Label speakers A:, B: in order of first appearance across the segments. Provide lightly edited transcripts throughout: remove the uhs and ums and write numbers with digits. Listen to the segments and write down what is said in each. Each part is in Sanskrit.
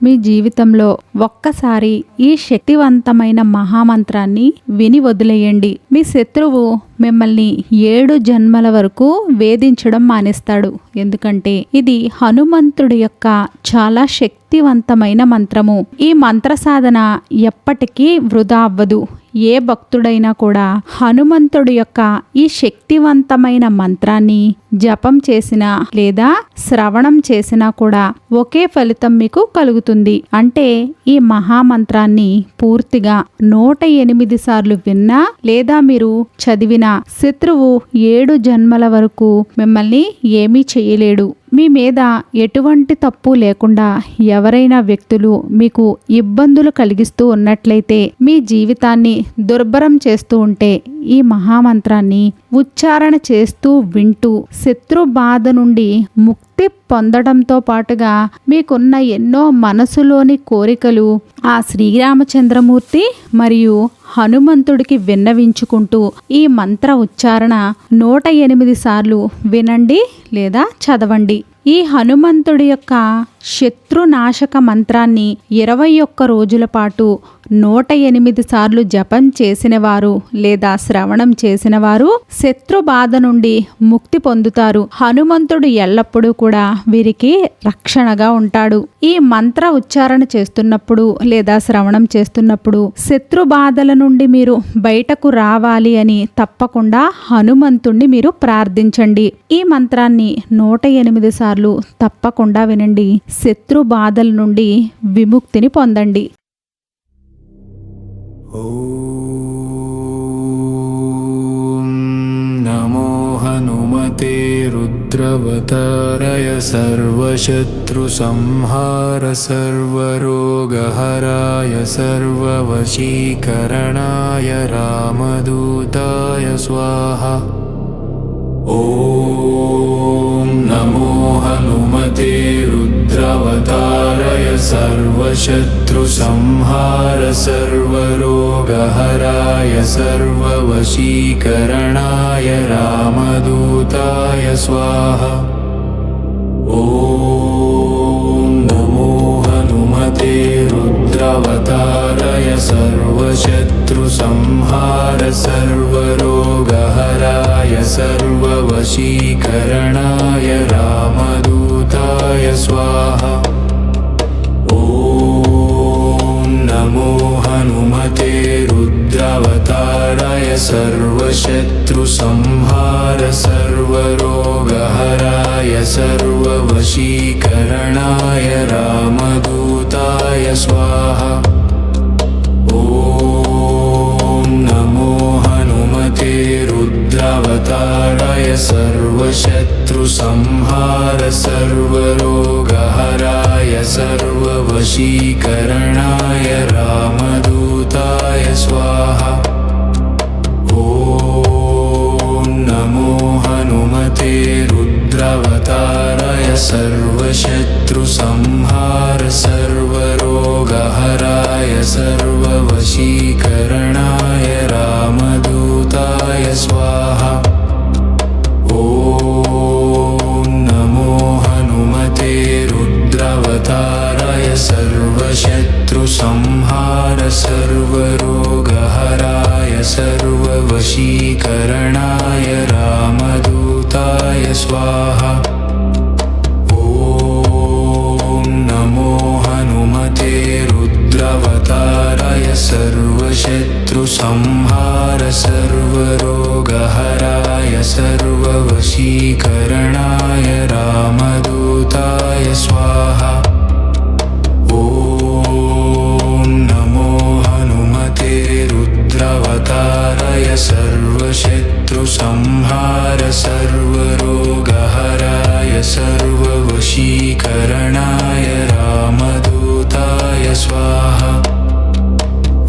A: మీ జీవితంలో ఒక్కసారి ఈ శక్తివంతమైన మహామంత్రాన్ని విని వదిలేయండి. మీ శత్రువు మిమ్మల్ని 7 జన్మల వరకు వేధించడం మానేస్తాడు. ఎందుకంటే ఇది హనుమంతుడి యొక్క చాలా శక్తివంతమైన మంత్రము. ఈ మంత్ర సాధన ఎప్పటికీ వృధా అవ్వదు. ఏ భక్తుడైనా కూడా హనుమంతుడి యొక్క ఈ శక్తివంతమైన మంత్రాన్ని జపం చేసినా లేదా శ్రవణం చేసినా కూడా ఒకే ఫలితం మీకు కలుగుతుంది. అంటే ఈ మహామంత్రాన్ని పూర్తిగా 108 సార్లు విన్నా లేదా మీరు చదివినా శత్రువు 7 జన్మల వరకు మిమ్మల్ని ఏమీ చేయలేడు. మీ మీద ఎటువంటి తప్పు లేకుండా ఎవరైనా వ్యక్తులు మీకు ఇబ్బందులు కలిగిస్తూ ఉన్నట్లయితే, మీ జీవితాన్ని దుర్భరం చేస్తూ ఉంటే ఈ మహామంత్రాన్ని ఉచ్చారణ చేస్తూ వింటూ శత్రు బాధ నుండి ముక్తి పొందడంతో పాటుగా మీకున్న ఎన్నో మనసులోని కోరికలు ఆ శ్రీరామచంద్రమూర్తి మరియు హనుమంతుడికి విన్నవించుకుంటూ ఈ మంత్ర ఉచ్చారణ 108 సార్లు వినండి లేదా చదవండి. ఈ హనుమంతుడి యొక్క శత్రునాశక మంత్రాన్ని 21 రోజుల పాటు 108 సార్లు జపం చేసిన వారు లేదా శ్రవణం చేసిన వారు శత్రు బాధ నుండి ముక్తి పొందుతారు. హనుమంతుడు ఎల్లప్పుడూ కూడా వీరికి రక్షణగా ఉంటాడు. ఈ మంత్ర ఉచ్చారణ చేస్తున్నప్పుడు లేదా శ్రవణం చేస్తున్నప్పుడు శత్రు బాధల నుండి మీరు బయటకు రావాలి అని తప్పకుండా హనుమంతుణ్ణి మీరు ప్రార్థించండి. ఈ మంత్రాన్ని 108 సార్లు తప్పకుండా వినండి. శత్రు బాధల నుండి విముక్తిని పొందండి.
B: ఓం నమో హనుమతే రుద్రవతారయ సర్వశత్రు సంహార సర్వరోగహరాయ సర్వవశీకరణాయ రామదూతాయ స్వాహా. ఓం నమో హనుమతే రుద్రవతారయ సర్వశత్రు సంహార సర్వరోగహరాయ సర్వవశీకరణాయ రామదూతాయ స్వాహా. ఓం నమో హనుమతే రుద్రవతారయ సర్వశత్రు సంహార సర్వరోగహరాయ సర్వవశీకరణాయ రామదూతాయ స్వాహా. ఓం నమో హనుమతే రుద్రవతారయ సర్వశత్రు సంహార సర్వరోగహరాయ సర్వవశీకరణాయ రామదూతాయ స్వాహా. ఓం నమో హనుమతే రుద్రవతారయ సర్వశత్రు సంహార సర్వరోగహరాయ సర్వవశీకరణాయ రామదూతాయ స్వాహా. ఓం నమో హనుమతే రుద్రవతారయ సర్వశత్రు సంహార సర్వరోగహరాయ సర్వవశీకరణాయ రామదూతాయ స్వాహా. ఓం నమో హనుమతే రుద్రవతారయ సర్వశత్రు సంహార సర్వరోగహరాయ సర్వవశీకరణాయ రామదూతాయ స్వాహా. ఓం నమో హనుమతే రుద్రవతారయ సర్వశత్రు సంహార సర్వరోగహరాయ సర్వవశీకరణాయ రామదూతాయ స్వాహా. ఓం నమో హనుమతే రుద్రవతారయ సర్వశత్రు సంహార సర్వరోగహరాయ సర్వవశీకరణాయ రామదూతాయ స్వాహా.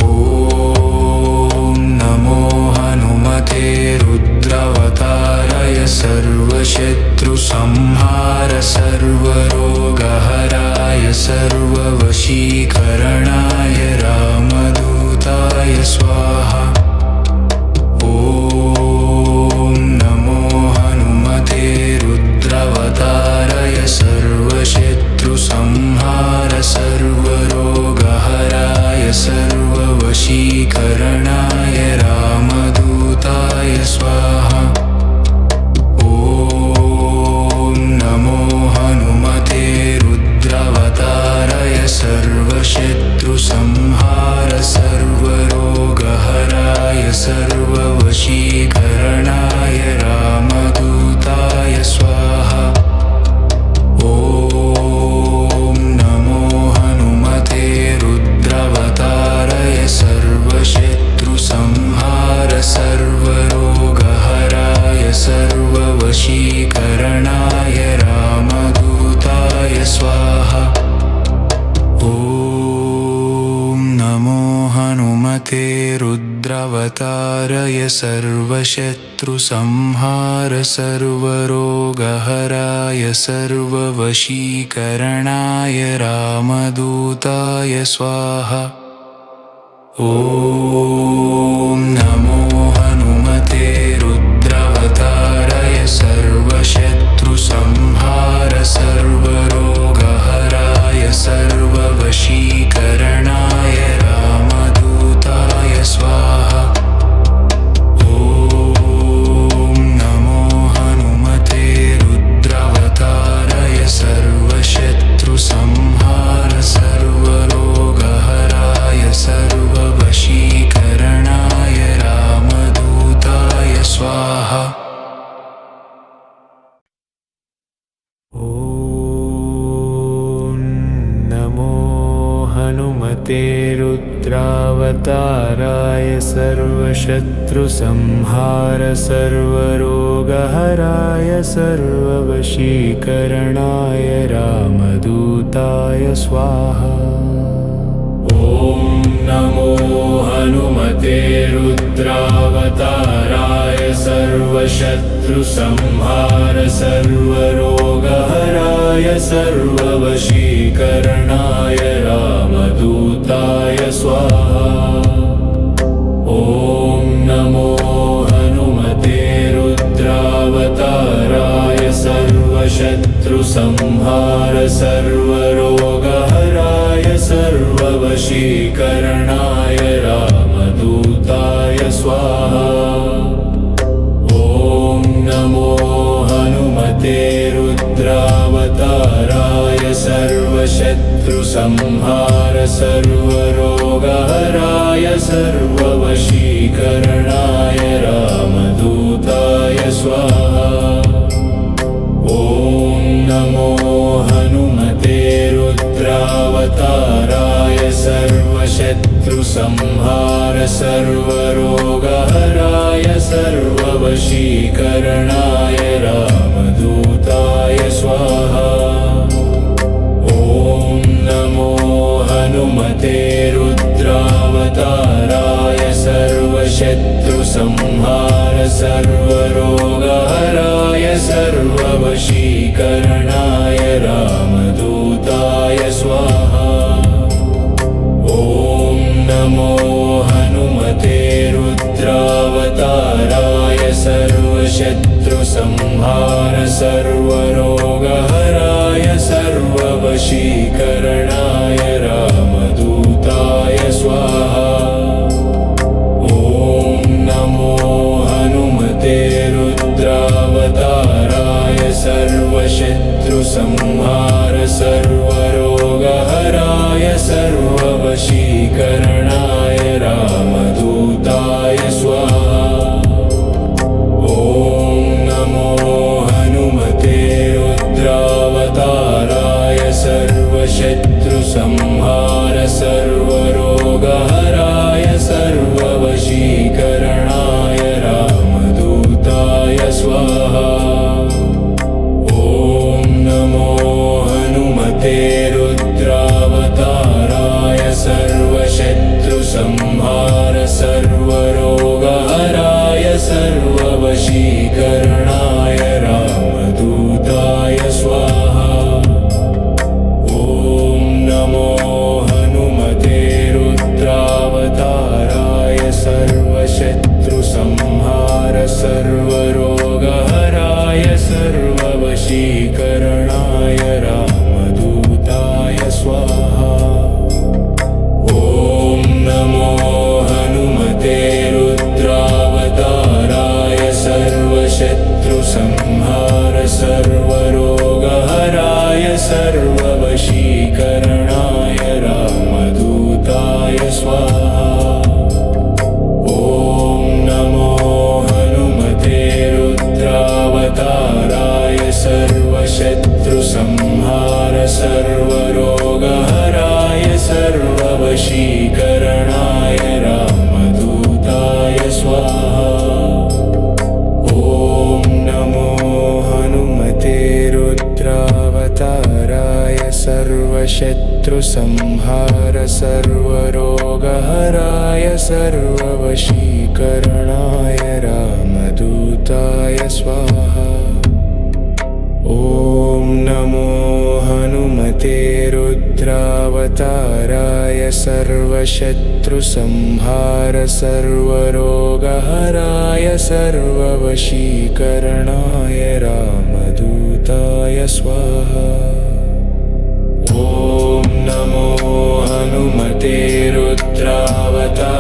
B: ఓం నమో హనుమతే రుద్రవతారయ సర్వశత్రు సంహార సర్వరోగహరాయ సర్వవశీకరణాయ రామదూతాయ స్వాహా. ఓం నమో హనుమతే రుద్రవతారయ సర్వశత్రు సంహార సర్వ ॐ नमो हनुमते रुद्रावताराय सर्वशत्रुसंहार सर्वरोगहराय सर्ववशीकरणाय रामदूताय स्वाहा। ॐ नमो हनुमते रुद्रावताराय सर्वशत्रुसंहार सर्वरोगहराय सर्ववशीकरणाय रामदूताय स्वाहा। ॐ नमो हनुमते रुद्रावताराय सर्वशत्रुसंहार सर्वरोगहराय सर्ववशीकरणाय रामदूताय स्वाहा।
C: ॐ नमो हनुमते रुद्रावताराय सर्वशत्रुसंहार सर्वरोगहराय सर्ववशीकरणाय रामदूताय स्वाहा। ॐ नमो हनुमते रुद्रावताराय सर्वशत्रुसंहार सर्वरोगहराय सर्ववशीकरणाय रामदूताय स्वाहा। ॐ नमो हनुमते रुद्रावताराय सर्वशत्रुसंहार सर्वरोगहराय सर्ववशीकरणाय रामदूताय स्वाहा। ॐ नमो हनुमते रुद्रावताराय सर्वशत्रुसंहार सर्वरोगहराय सर्ववशीकरणाय रामदूताय स्वाहा। ॐ नमो हनुमते रुद्रावताराय सर्वशत्रुसंहार सर्वरोगहराय सर्ववशीकरणाय रामदूताय स्वाहा। ॐ नमो हनुमते रुद्रावताराय सर्वशत्रुसंहार सर्वरोगहराय सर्ववशीकरणाय रामदूताय स्वाहा। ॐ नमो हनुमते रुद्रावताराय सर्वशत्रुसंहार सर्वरोगहराय सर्ववशीकरणाय रामदूताय स्वाहा। ॐ नमो हनुमते रुद्रावताराय सर्वशत्रुसंहार सर्वरोगहराय सर्ववशीकरणाय रामदूताय स्वाहा। ॐ नमो हनुमते रुद्रावताराय सर्वशत्रुसंहार सर्वरोगहराय सर्ववशीकरणाय रामदूताय स्वाहा। ॐ नमो हनुमते रुद्रावताराय सर्वशत्रुसंहार सर्वरोगहराय सर्ववशीकरणाय रामदूताय स्वाहा। ॐ नमो हनुमते रुद्रावताराय सर्वशत्रुसंहार सर्वरोगहराय सर्ववशीकरणाय रामदूताय स्वाहा। ॐ नमो हनुमते रुद्रावताराय सर्वशत्रुसंहार
B: संहार सर्वरोगहराय सर्ववशीकरणाय रामदूताय स्वाहा। ॐ नमो हनुमते रुद्रावताराय सर्वशत्रुसंहार सर्वरोगहराय सर्ववशीकरणाय रामदूताय स्वाहा। ॐ नमो हनुमते रुद्रावताराय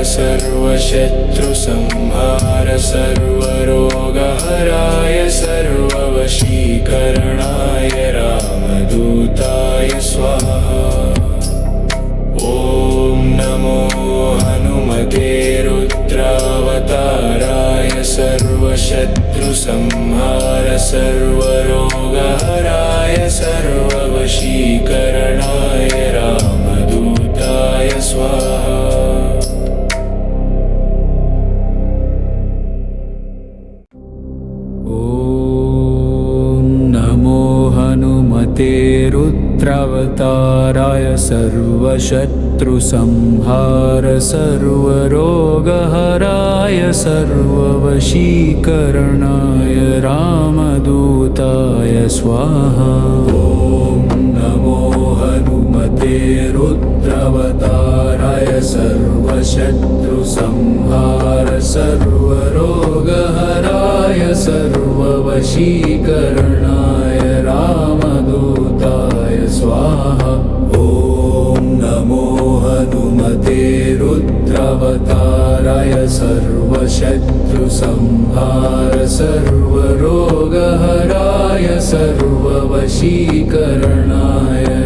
B: सर्वशत्रुसंहार सर्वरोगहराय सर्ववशीकरणाय रामदूताय स्वाहा। ॐ नमो हनुमते रुद्रावताराय सर्वशत्रुसंहार सर्वरोगहराय सर्ववशीकरणाय रामदूताय स्वाहा। ॐ नमो हनुमते रुद्रावताराय सर्वशत्रुसंहार सर्वरोगहराय सर्ववशीकरणाय रामदूताय स्वाहा। ॐ नमो हनुमते रुद्रावताराय सर्वशत्रुसंहार सर्वरोगहराय सर्ववशीकरणाय रामदूताय स्वाहा। ॐ नमो हनुमते रुद्रावताराय सर्वशत्रुसंहार सर्वरोगहराय सर्ववशीकरणाय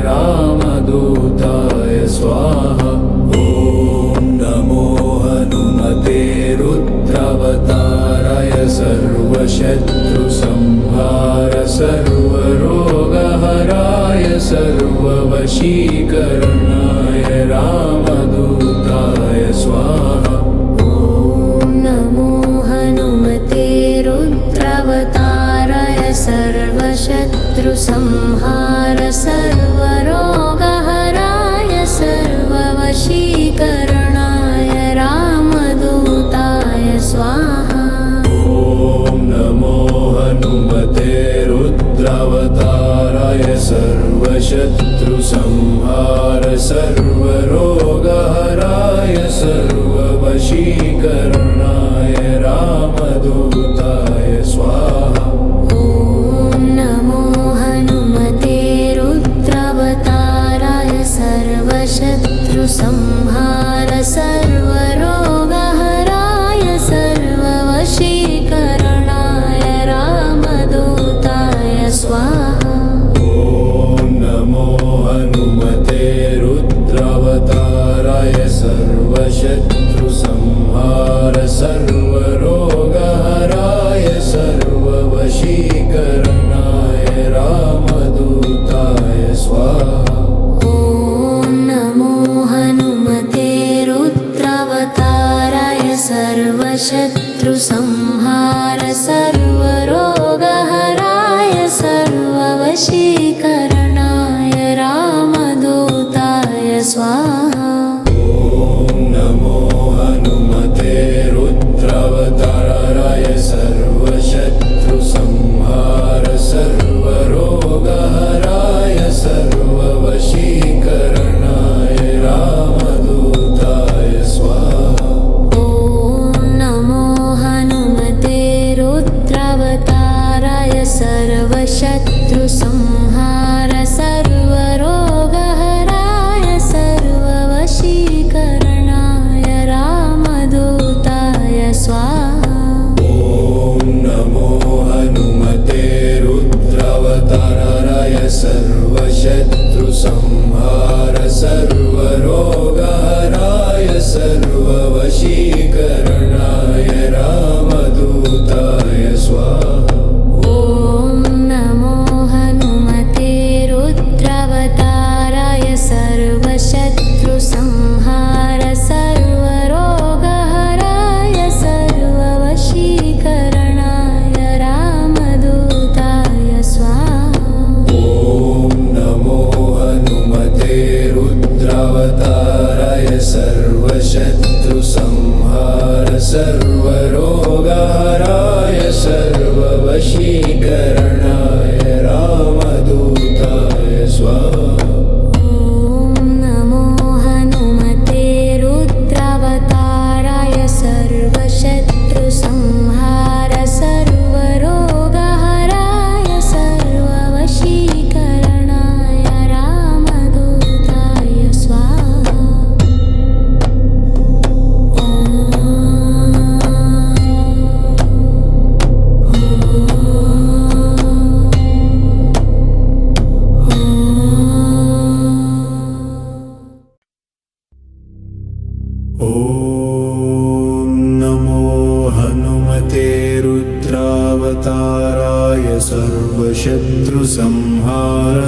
B: रामदूताय स्वाहा। ॐ नमो हनुमते रुद्रावताराय सर्वशत्रुसंहार सर्वरोगहराय सर्ववशीकरणाय रामदूताय स्वाहा।
D: ॐ नमो हनुमते रुद्रावताराय सर्वशत्रुसंहार सर्वरोगहराय सर्ववशीकरणाय रामदूताय स्वाहा।
C: ॐ नमो हनुमते रुद्रावताराय सर्वशत्रुसंहार सर्वरोगहराय सर्ववशीकरणाय रामदूताय स्वाहा।
D: ॐ नमो हनुमते रुद्रावताराय सर्वशत्रुसंहार सर्वरोगहराय सर्ववशीकरणाय रामदूताय स्वाहा।
C: ॐ नमो हनुमते रुद्रावताराय सर्वशत्रुसंहार सर्वरोगहराय सर्ववशीकरणाय रामदूताय स्वाहा।
D: ॐ नमो हनुमते रुद्रावताराय सर्वशत्रुसंहार सर्वरोगहराय सर्ववशीकरणाय रामदूताय स्वाहा।
C: ॐ नमो हनुमते रुद्रावताराय सर्वशत्रुसंहार सर्वरोगहराय सर्ववशीकरणाय रामदूताय स्वाहा।
D: ॐ नमो हनुमते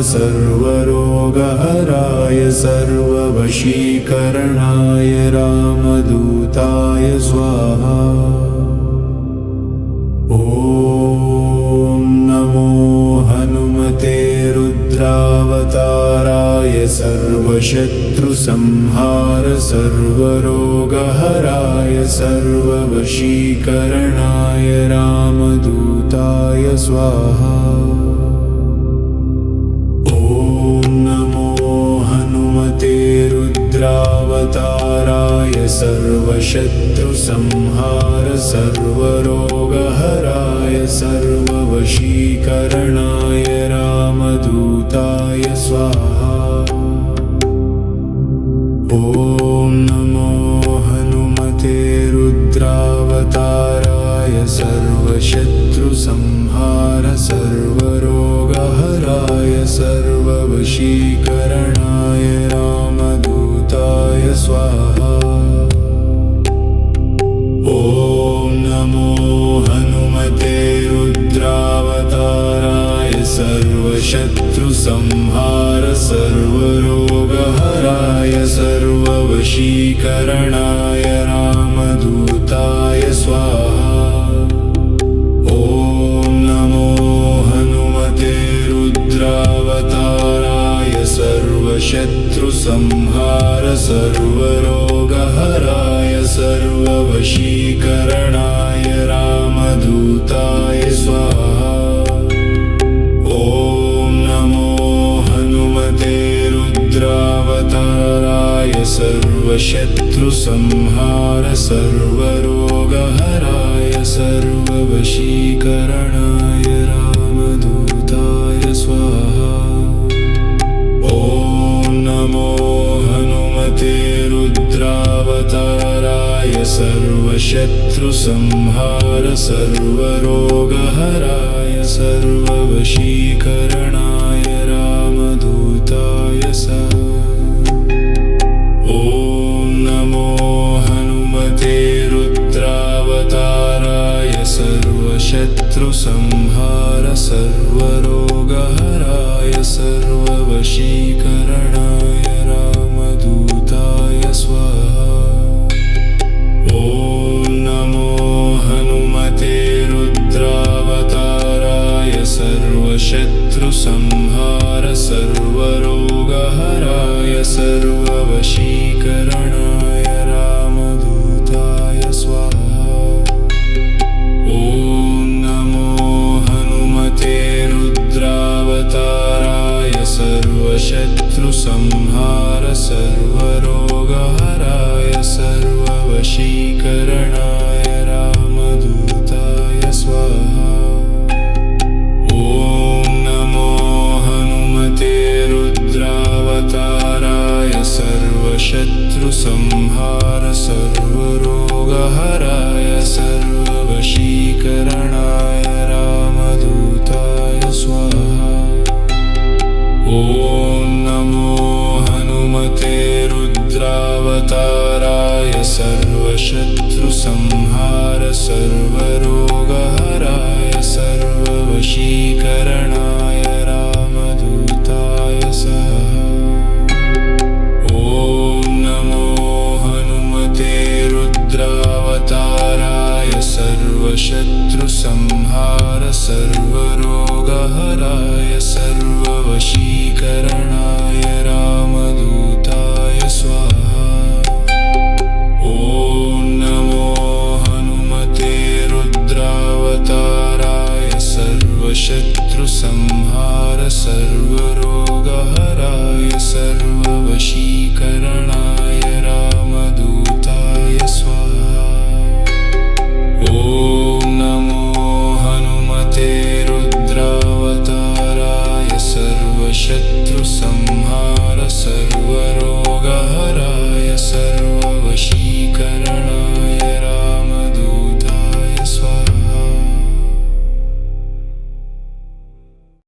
B: सर्वरोगहराय सर्ववशीकरणाय रामदूताय स्वाहा। ॐ नमो हनुमते रुद्रावताराय सर्वशत्रुसंहार सर्वरोगहराय सर्ववशीकरणाय रामदूताय स्वाहा। ॐ नमो हनुमते रुद्रावताराय सर्वशत्रुसंहार सर्वरोगहराय सर्ववशीकरणाय रामदूताय स्वाहा। ॐ नमो हनुमते रुद्रावताराय सर्वशत्रुसंहार सर्वरोगहराय सर्ववशीकरणाय रामदूताय स्वाहा। ॐ नमो हनुमते रुद्रावताराय सर्वशत्रुसंहार सर्वरोगहराय सर्ववशीकरणाय रामदूताय स्वाहा। ॐ नमो हनुमते रुद्रावताराय सर्वशत्रुसंहार सर्वरोगहराय सर्ववशीकरणाय रामदूताय स्वाहा। ॐ नमो हनुमते रुद्रावताराय सर्वशत्रुसंहार सर्वरोगहराय सर्ववशीकरणाय रामदूताय स्वाहा। ॐ नमो हनुमते रुद्रावताराय सर्वशत्रुसंहार सर्वरोगहराय सर्ववशीकरणाय रामदूताय ॐ नमो हनुमते रुद्रावताराय सर्वशत्रुसंहार सर्वरोगहराय सर्ववशीकरणाय रामदूताय स्वाहा। ॐ नमो हनुमते रुद्रावताराय सर्वशत्रुसंहार सर्वरोगहराय सर्ववशीकरणाय रामदूताय स्वाहा। ॐ नमो हनुमते रुद्रावताराय सर्वशत्रुसंहार सर्वरोगहराय सर्ववशीकरणाय रामदूताय स्वाहा। ॐ नमो हनुमते रुद्रावताराय सर्वशत्रुसंहार सर्वरोगहराय सर्ववशीकरणाय रामदूताय स्वाहा। ॐ नमो हनुमते रुद्रावताराय सर्वशत्रुसंहार